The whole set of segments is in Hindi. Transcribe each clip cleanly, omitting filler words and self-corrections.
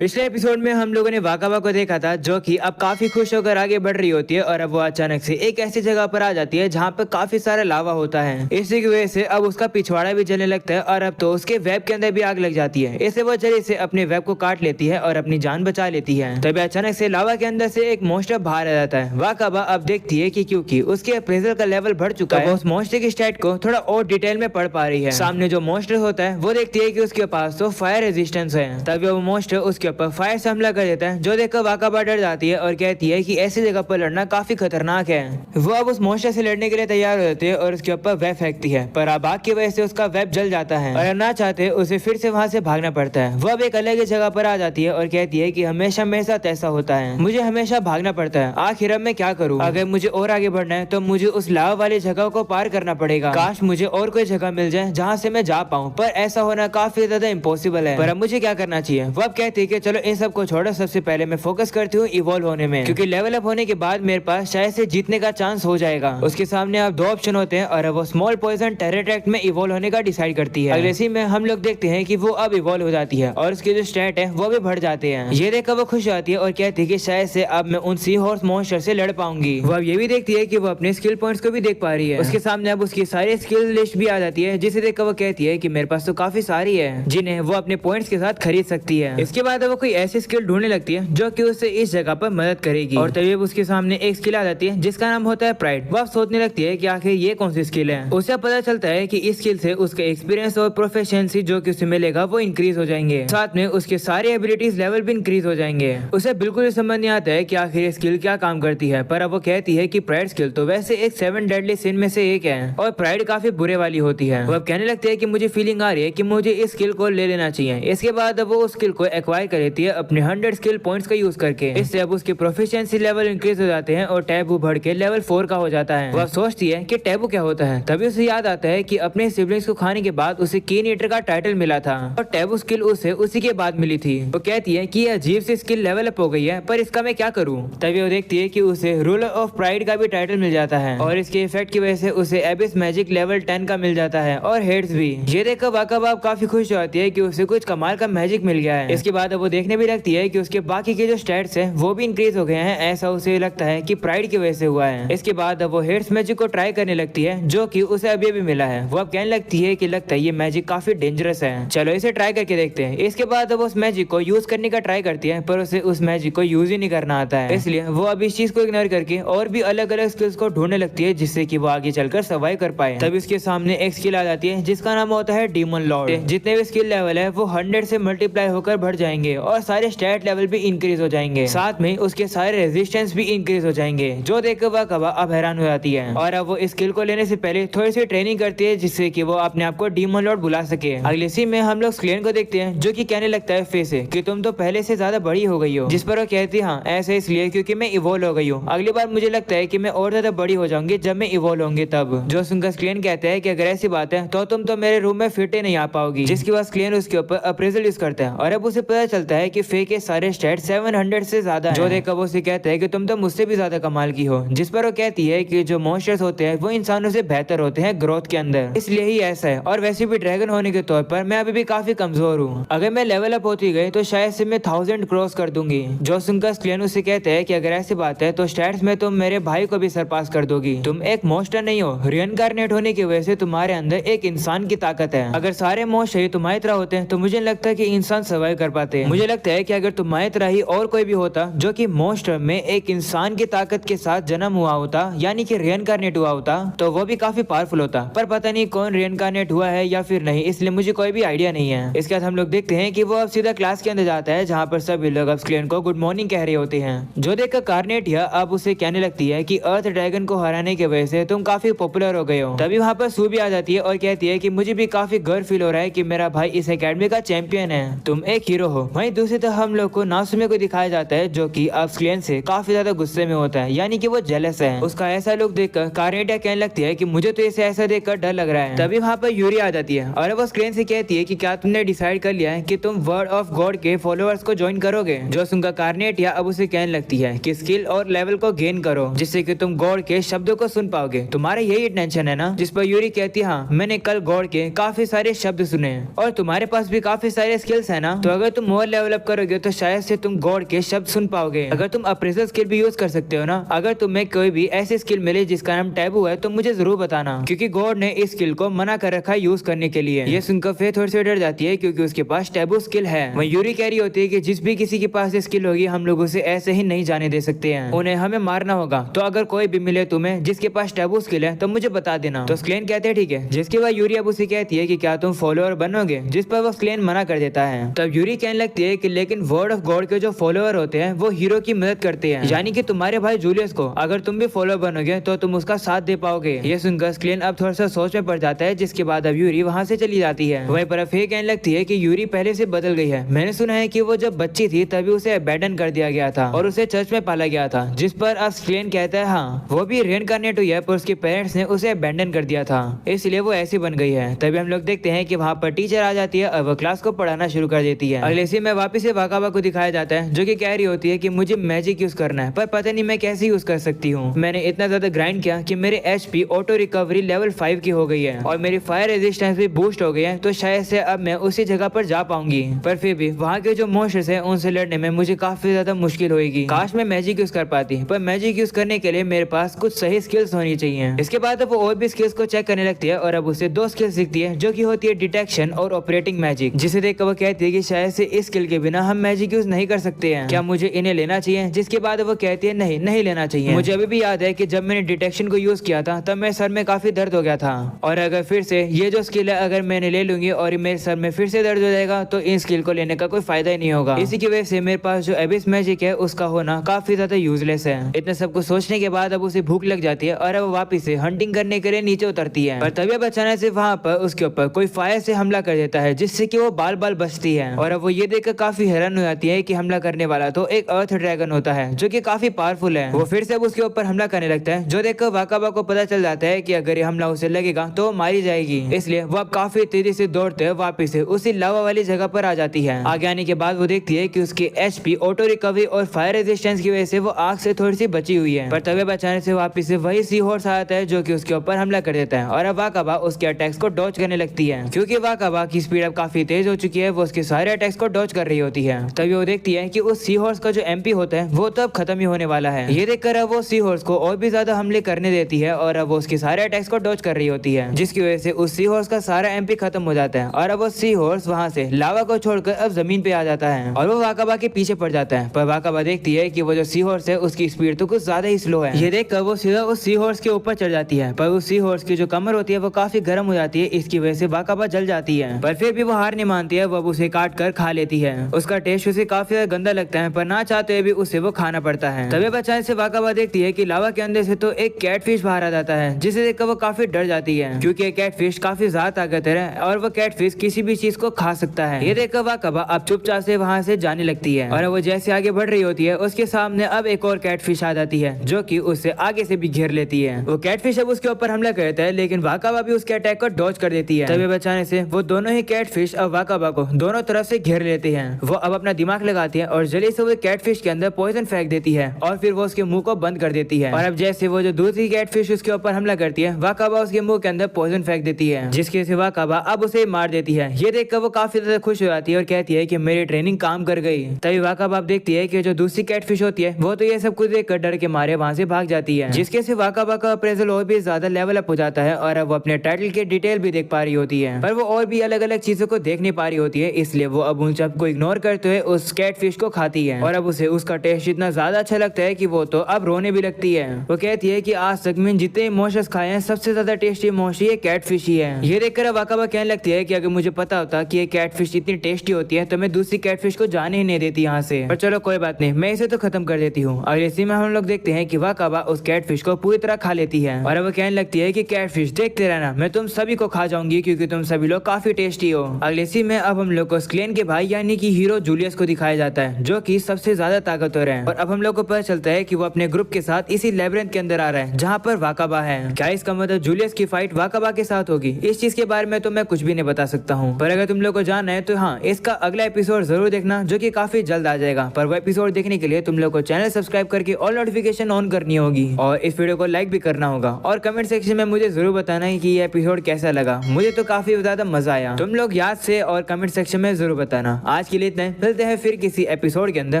पिछले एपिसोड में हम लोगों ने वाकाबा को देखा था, जो कि अब काफी खुश होकर आगे बढ़ रही होती है और अब वो अचानक से एक ऐसी जगह पर आ जाती है जहाँ पर काफी सारा लावा होता है। इसी की वजह से अब उसका पिछवाड़ा भी जलने लगता है और अब तो उसके वेब के अंदर भी आग लग जाती है। इससे वो जल्दी से अपने वेब को काट लेती है और अपनी जान बचा लेती है। तभी अचानक से लावा के अंदर से एक मॉन्स्टर बाहर आ जाता है। वाकाबा अब देखती है कि क्योंकि उसके अप्रेजल का लेवल बढ़ चुका है, वो उस मॉन्स्टर की स्टैट को थोड़ा और डिटेल में पढ़ पा रही है। सामने जो मॉन्स्टर होता है वो देखती है कि उसके पास तो फायर रेजिस्टेंस है। तभी वो मॉन्स्टर उसके ऊपर फायर से हमला कर देता है, जो देखकर वाकाबा डर जाती है और कहती है कि ऐसी जगह पर लड़ना काफी खतरनाक है। वो अब उस मॉन्स्टर से लड़ने के लिए तैयार हो जाती है और उसके ऊपर वेब फेंकती है, पर अब आग की वजह से उसका वेब जल जाता है और ना चाहते उसे फिर से वहां से भागना पड़ता है। वो अब एक अलग ही जगह पर आ जाती है और कहती है कि हमेशा मेरे साथ ऐसा होता है, मुझे हमेशा भागना पड़ता है। आखिर अब मैं क्या करूँ? अगर मुझे और आगे बढ़ना है तो मुझे उस लावा वाली जगह को पार करना पड़ेगा। काश मुझे और कोई जगह मिल जाए जहाँ से मैं जा पाऊँ, पर ऐसा होना काफी ज्यादा इम्पॉसिबल है। पर अब मुझे क्या करना चाहिए? वो अब कहती है कि चलो इन सब को छोड़ो, सबसे पहले मैं फोकस करती हूँ इवॉल्व होने में, क्योंकि लेवल अप होने के बाद मेरे पास शायद से जीतने का चांस हो जाएगा। उसके सामने अब दो ऑप्शन होते हैं और वो स्मॉल पॉइजन टेरर अटैक में इवॉल्व होने का डिसाइड करती है। अगले सीन में हम लोग देखते हैं कि वो अब इवॉल्व हो जाती है और उसके जो स्टैट है वो भी बढ़ जाते हैं। ये देखकर वो खुश होती है और कहती है कि शायद से अब मैं उन सी हॉर्स मॉन्स्टर से लड़ पाऊंगी। वो अब ये भी देखती है कि वो अपने स्किल पॉइंट्स को भी देख पा रही है। उसके सामने अब उसकी सारी स्किल लिस्ट भी आ जाती है, जिसे देखकर वो कहती है कि मेरे पास तो काफी सारी है जिन्हें वो अपने पॉइंट्स के साथ खरीद सकती है। इसके बाद वो कोई ऐसी स्किल ढूंढने लगती है जो कि उसे इस जगह पर मदद करेगी और तभी उसके सामने एक स्किल आ जाती है जिसका नाम होता है प्राइड। वो सोचने लगती है कि आखिर ये कौन सी स्किल है। उसे पता चलता है कि इस स्किल से उसका एक्सपीरियंस और प्रोफिशिएंसी जो कि उसे मिलेगा वो इंक्रीज हो जाएंगे, साथ में उसके सारे एबिलिटीज लेवल भी इंक्रीज हो जाएंगे। उसे बिल्कुल समझ नहीं आता है कि आखिर ये स्किल क्या काम करती है, पर अब वो कहती है कि प्राइड स्किल तो वैसे एक 7 डेडली सिन में से एक है और प्राइड काफी बुरे वाली होती है। वो अब कहने लगती है कि मुझे फीलिंग आ रही है कि मुझे इस स्किल को ले लेना चाहिए। इसके बाद वो उस स्किल को एक्वायर कर लेती है अपने 100 स्किल पॉइंट्स का यूज करके। इससे अब उसके प्रोफिशिएंसी लेवल इंक्रीज हो जाते हैं और टैबू बढ़ के लेवल 4 का हो जाता है। वह सोचती है कि टैबू क्या होता है, तभी उसे याद आता है कि अपने सिबलिंग्स को खाने के बाद उसे कीन ईटर का टाइटल मिला था और टैबू स्किल उसे उसी के बाद मिली थी। वो कहती है कि यह अजीब सी स्किल लेवल अप हो गई है, पर इसका मैं क्या करूं? तभी वो देखती है कि उसे रूलर ऑफ प्राइड का भी टाइटल मिल जाता है और इसके इफेक्ट की वजह से उसे एबिस मैजिक लेवल 10 का मिल जाता है और हेड्स भी। ये देखकर वाकाबा काफी खुश हो जाती है कि उसे कुछ कमाल का मैजिक मिल गया है। इसके बाद वो देखने भी लगती है कि उसके बाकी के जो स्टैट्स है वो भी इंक्रीज हो गए हैं। ऐसा उसे लगता है कि प्राइड की वजह से हुआ है। इसके बाद वो हेड्स मैजिक को ट्राई करने लगती है, जो कि उसे अभी भी मिला है। वो अब कहने लगती है कि लगता है ये मैजिक काफी डेंजरस है, चलो इसे ट्राई करके देखते हैं। इसके बाद वो उस मैजिक को यूज करने का ट्राई करती है, पर उसे उस मैजिक को यूज ही नहीं करना आता है। इसलिए वो अब इस चीज को इग्नोर करके और भी अलग अलग स्किल्स को ढूंढने लगती है, जिससे कि वो आगे चलकर सर्वाइव कर पाए। तभी उसके सामने एक स्किल आ जाती है जिसका नाम होता है डीमन लॉर्ड। जितने भी स्किल लेवल है वो 100 से मल्टीप्लाई होकर बढ़ जाएंगे और सारे स्टैट लेवल भी इंक्रीज हो जाएंगे, साथ में उसके सारे रेजिस्टेंस भी इंक्रीज हो जाएंगे, जो देखकर वाकाबा अब हैरान हो जाती है और अब वो स्किल को लेने से पहले थोड़ी सी ट्रेनिंग करती है, जिससे कि वो अपने आप को डीमन लॉर्ड बुला सके। अगले सीन में हम लोग स्क्लेन को देखते हैं, जो कि कहने लगता है फे से कि तुम तो पहले से ज्यादा बड़ी हो गई हो, जिस पर वो कहती है हाँ ऐसा इसलिए क्योंकि मैं इवॉल्व हो गई हूँ। अगली बार मुझे लगता है कि मैं और ज्यादा बड़ी हो जाऊंगी जब मैं इवॉल्व होंगी तब। जो सुनकर स्क्लेन कहता है कि अगर ऐसी बात है तो तुम तो मेरे रूम में फिट ही नहीं आ पाओगी, जिसके बाद स्क्लेन उसके ऊपर अप्रेजल यूज करता है और अब उसे पता चलता है कि फे के सारे स्टैट 700 से ज्यादा है। जो देखकर वो उसे कहता है कि तुम तो मुझसे भी ज्यादा कमाल की हो, जिस पर वो कहती है कि जो मॉन्स्टर्स होते हैं वो इंसानों से बेहतर होते हैं ग्रोथ के अंदर, इसलिए ही ऐसा है। और वैसे भी ड्रैगन होने के तौर पर मैं अभी भी काफी कमजोर हूँ, अगर मैं लेवल अप होती गई तो शायद से मैं 1000 क्रॉस कर दूंगी। जो सुनकर स्क्लेन उसे कहते हैं कि अगर ऐसी बात है तो स्टैट्स में तुम मेरे भाई को भी सरपास कर दोगी। तुम एक मॉन्स्टर नहीं हो, रिइनकार्नेट होने की वजह से तुम्हारे अंदर एक इंसान की ताकत है। अगर सारे मॉन्स्टर ही तुम्हारी तरह होते हैं तो मुझे लगता है कि इंसान सर्वाइव कर पाते हैं। मुझे लगता है कि अगर तुम्हारी तरह ही और कोई भी होता जो कि मॉन्स्टर में एक इंसान की ताकत के साथ जन्म हुआ होता, यानी कि रिइनकार्नेट हुआ होता, तो वो भी काफी पावरफुल होता, पर पता नहीं कौन रिइनकार्नेट हुआ है या फिर नहीं, इसलिए मुझे कोई भी आइडिया नहीं है। इसके बाद हम लोग देखते हैं कि वो अब सीधा क्लास के अंदर जाता है, जहाँ पर सभी लोग अब स्क्लेन को गुड मॉर्निंग कह रहे होते हैं। जो देखकर कार्नेटिया अब उसे कहने लगती है कि अर्थ ड्रैगन को हराने की वजह से तुम काफी पॉपुलर हो गए हो। तभी वहाँ पर सू भी आ जाती है और कहती है कि मुझे भी काफी गर्व फील हो रहा है कि मेरा भाई इस एकेडमी का चैंपियन है, तुम एक हीरो हो। वहीं दूसरी तरफ हम लोग को नासुमे को दिखाया जाता है, जो कि अब स्क्लेन से काफी ज्यादा गुस्से में होता है, यानी कि वो जेलस है। उसका ऐसा लुक देखकर कार्नेटिया कहने लगती है कि मुझे तो इसे ऐसा देखकर डर लग रहा है। तभी वहाँ पर यूरी आ जाती है और वो स्क्लेन से कहती है कि क्या तुमने डिसाइड कर लिया है कि तुम वर्ड ऑफ गॉड के फॉलोअर्स को ज्वाइन करोगे? जो सुनकर कार्नेटिया अब उसे कहने लगती है कि स्किल और लेवल को गेन करो, जिससे कि तुम गॉड के शब्दों को सुन पाओगे। तुम्हारे यही टेंशन है ना? जिस पर यूरी कहती है हाँ मैंने कल गॉड के काफी सारे शब्द सुने और तुम्हारे पास भी काफी सारे स्किल्स है ना, तो अगर तुम और और लेवल अप करोगे तो शायद से तुम गॉड के शब्द सुन पाओगे। अगर तुम अप्रेजल स्किल भी यूज कर सकते हो ना, अगर तुम्हें कोई भी ऐसी स्किल मिले जिसका नाम टैबू है तो मुझे जरूर बताना, क्योंकि गॉड ने इस स्किल को मना कर रखा है यूज करने के लिए। ये सुनकर फेथ थोड़ी सी डर जाती है क्योंकि उसके पास टैबू स्किल है। वहीं यूरी कह रही होती है कि जिस भी किसी के पास स्किल होगी हम लोग उसे ऐसे ही नहीं जाने दे सकते हैं, उन्हें हमें मारना होगा। तो अगर कोई भी मिले तुम्हें जिसके पास टैबू स्किल है तो मुझे बता देना। तो स्क्लेन कहते हैं ठीक है। जिसके बाद यूरी अब उसे कहती है कि क्या तुम फॉलोअर बनोगे, जिस पर वो स्क्लेन मना कर देता है। तब यूरी कहने लगती है कि लेकिन वर्ड ऑफ गॉड के जो फॉलोअर होते हैं वो हीरो की मदद करते हैं, यानी कि तुम्हारे भाई जूलियस को अगर तुम भी फॉलोअर बनोगे तो तुम उसका साथ दे पाओगे। ये सुनकर स्क्लेन अब थोड़ा सा सोच में पड़ जाता है, जिसके बाद अब यूरी वहाँ से चली जाती है। वहीं पर फेक कहने लगती है कि यूरी पहले से बदल गई है। मैंने सुना है कि वो जब बच्ची थी तभी उसे अबैंडन कर दिया गया था और उसे चर्च में पाला गया था। जिस पर अब स्क्लेन कहता है हाँ वो भी रेनकार्नेट हुई है पर उसके पेरेंट्स ने उसे अबैंडन कर दिया था, इसलिए वो ऐसी बन गई है। तभी हम लोग देखते हैं कि वहाँ पर टीचर आ जाती है और वो क्लास को पढ़ाना शुरू कर देती है। अगले सीन में वापिस से वाकाबा को दिखाया जाता है जो कि कह रही होती है कि मुझे मैजिक यूज करना है पर पता नहीं मैं कैसे यूज कर सकती हूँ। मैंने इतना ज्यादा ग्राइंड किया कि मेरे एचपी ऑटो रिकवरी लेवल 5 की हो गई है और मेरी फायर रेजिस्टेंस भी बूस्ट हो गई है, तो शायद से अब मैं उसी जगह पर जा पाऊंगी। पर फिर भी वहाँ के जो मॉन्स्टर्स हैं उनसे लड़ने में मुझे काफी ज्यादा मुश्किल होगी। काश मैं मैजिक यूज कर पाती, पर मैजिक यूज करने के लिए मेरे पास कुछ सही स्किल्स होनी चाहिए। इसके बाद अब वो और भी स्किल्स को चेक करने लगती है और अब उसे 2 स्किल्स सीखती है जो कि होती है डिटेक्शन और ऑपरेटिंग मैजिक, जिसे देखकर वो कहती है कि शायद से इस स्किल के बिना हम मैजिक यूज नहीं कर सकते हैं, क्या मुझे इन्हें लेना चाहिए। जिसके बाद वो कहती है नहीं नहीं लेना चाहिए। मुझे अभी भी याद है कि जब मैंने डिटेक्शन को यूज किया था तब मेरे सर में काफी दर्द हो गया था, और अगर फिर से ये जो स्किल है अगर मैंने ले लूंगी और मेरे सर में फिर से दर्द हो जाएगा तो इन स्किल को लेने का कोई फायदा ही नहीं होगा। इसी की वजह से मेरे पास जो एबिस मैजिक है उसका होना काफी ज्यादा यूजलेस है। इतने सब कुछ सोचने के बाद अब उसे भूख लग जाती है और अब वापिस से हंटिंग करने के लिए नीचे उतरती है। पर तभी अचानक से वहाँ पर उसके ऊपर कोई फायर से हमला कर देता है जिससे कि वो बाल बाल बचती है, और अब वो ये देखकर काफी हैरान हो जाती है कि हमला करने वाला तो एक अर्थ ड्रैगन होता है जो कि काफी पावरफुल है। वो फिर से अब उसके ऊपर हमला करने लगता है, जो देखकर वाकाबा को पता चल जाता है कि अगर ये हमला उसे लगेगा तो मारी जाएगी, इसलिए वो अब काफी तेजी से दौड़ते हुए वापिस से उसी लावा वाली जगह पर आ जाती है। आगे आने के बाद वो देखती है कि उसके एचपी ऑटो रिकवरी और फायर रेजिस्टेंस की वजह से वो आग से थोड़ी सी बची हुई है। पर तभी अचानक से वापिस से वही सी हॉर्स आता है जो कि उसके ऊपर हमला कर देता है, और अब वाकाबा उसके अटैक्स को डॉज करने लगती है। क्योंकि वाकाबा की स्पीड अब काफी तेज हो चुकी है, वो उसके सारे अटैक्स को डॉज कर रही होती है। तभी वो देखती है कि उस सी हॉर्स का जो एमपी होता है वो तो अब खत्म ही होने वाला है। ये देखकर अब वो सी हॉर्स को और भी ज्यादा हमले करने देती है और अब वो उसके सारे अटैक्स को डॉज कर रही होती है, जिसकी वजह से उस सी हॉर्स का सारा एमपी खत्म हो जाता है। और अब वो सी हॉर्स वहाँ से लावा को छोड़कर अब जमीन पे आ जाता है और वो वाकाबा के पीछे पड़ जाता है। पर वाकाबा देखती है कि वो जो सी हॉर्स है उसकी स्पीड तो कुछ ज्यादा ही स्लो है। ये देखकर वो सीधा उस सी हॉर्स के ऊपर चढ़ जाती है, पर उस सी हॉर्स की जो कमर होती है वो काफी गर्म हो जाती है, इसकी वजह से वाकाबा जल जाती है। पर फिर भी वो हार नहीं मानती है, वो उसे काट कर खा लेती है। उसका टेस्ट उसे काफी ज्यादा गंदा लगता है, पर ना चाहते हुए भी उसे वो खाना पड़ता है। तभी अचानक से वाकाबा देखती है कि लावा के अंदर से तो एक कैटफिश बाहर आ जाता है, जिसे देखकर वो काफी डर जाती है क्योंकि कैटफिश काफी ज्यादा ताकतवर है और वो कैटफिश किसी भी चीज को खा सकता है। ये देखकर वाकाबा अब चुपचाप से वहाँ से जाने लगती है और वो जैसे आगे बढ़ रही होती है उसके सामने अब एक और कैटफिश आ जाती है जो कि उससे आगे से भी घेर लेती है। वो कैटफिश अब उसके ऊपर हमला करता है, लेकिन वाकाबा भी उसके अटैक को डॉज कर देती है। तभी अचानक से वो दोनों ही कैटफिश अब वाकाबा को दोनों तरफ से घेर लेते हैं। वो अब अपना दिमाग लगाती है और जल्दी से वो कैटफिश के अंदर पॉइजन फेंक देती है और फिर वो उसके मुंह को बंद कर देती है। और अब जैसे वो जो दूसरी कैटफिश उसके ऊपर हमला करती है, वाकाबा उसके मुंह के अंदर पॉइजन फेंक देती है, जिसके से वाकाबा अब उसे मार देती है। ये देखकर वो काफी ज्यादा खुश हो जाती है और कहती है कि मेरी ट्रेनिंग काम कर गई। तभी वाकाबा देखती है कि जो दूसरी कैटफिश होती है वो तो ये सब कुछ देखकर डर के मारे वहाँ से भाग जाती है, जिसके से वाकाबा का अप्रेजल और भी ज्यादा लेवल अप हो जाता है और अब वो अपने टाइटल के डिटेल भी देख पा रही होती है, पर वो और भी अलग अलग चीजों को देख नहीं पा रही होती है, इसलिए वो अब उन सबको इग्नोर करते हुए उस कैटफिश को खाती है। और अब उसे उसका टेस्ट इतना ज्यादा अच्छा लगता है कि वो तो अब रोने भी लगती है। वो कहती है कि आज तक मैंने जितने मोशंस खाए हैं सबसे ज्यादा टेस्टी मोश ये कैटफिश ही है। ये देखकर वाकाबा कहने लगती है कि अगर मुझे पता होता कि ये कैटफिश इतनी टेस्टी होती है तो मैं दूसरी कैटफिश को जाने ही नहीं देती यहाँ से, पर चलो कोई बात नहीं, मैं इसे तो खत्म कर देती हूँ। अगले सीन में हम लोग देखते हैं कि वाकाबा उस कैटफिश को पूरी तरह खा लेती है और वो कहने लगती है कि कैटफिश देखते रहना, मैं तुम सभी को खा जाऊंगी क्योंकि तुम सभी लोग काफी टेस्टी हो। अगले सीन में अब हम लोग को स्क्लेन के भाई यानी कि हीरो जूलियस को दिखाया जाता है जो कि सबसे ज्यादा ताकतवर है, और अब हम लोग को पता चलता है कि वो अपने ग्रुप के साथ इसी लेबिरिंथ के अंदर आ रहा है जहाँ पर वाकाबा है। क्या इसका मतलब जूलियस की फाइट वाकाबा के साथ होगी? इस चीज के बारे में तो मैं कुछ भी नहीं बता सकता हूँ, पर अगर तुम लोग को जानना है तो हाँ, इसका अगला एपिसोड जरूर देखना जो कि काफी जल्द आ जाएगा। पर वो एपिसोड देखने के लिए तुम लोग को चैनल सब्सक्राइब करके ऑल नोटिफिकेशन ऑन करनी होगी और इस वीडियो को लाइक भी करना होगा, और कमेंट सेक्शन में मुझे जरूर बताना है कि ये एपिसोड कैसा लगा। मुझे तो काफी ज्यादा मजा आया, तुम लोग याद से और कमेंट सेक्शन में जरूर बताना। आज के लिए इतना ही, मिलते हैं फिर किसी एपिसोड के अंदर,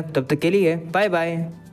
तब तक के लिए बाय बाय।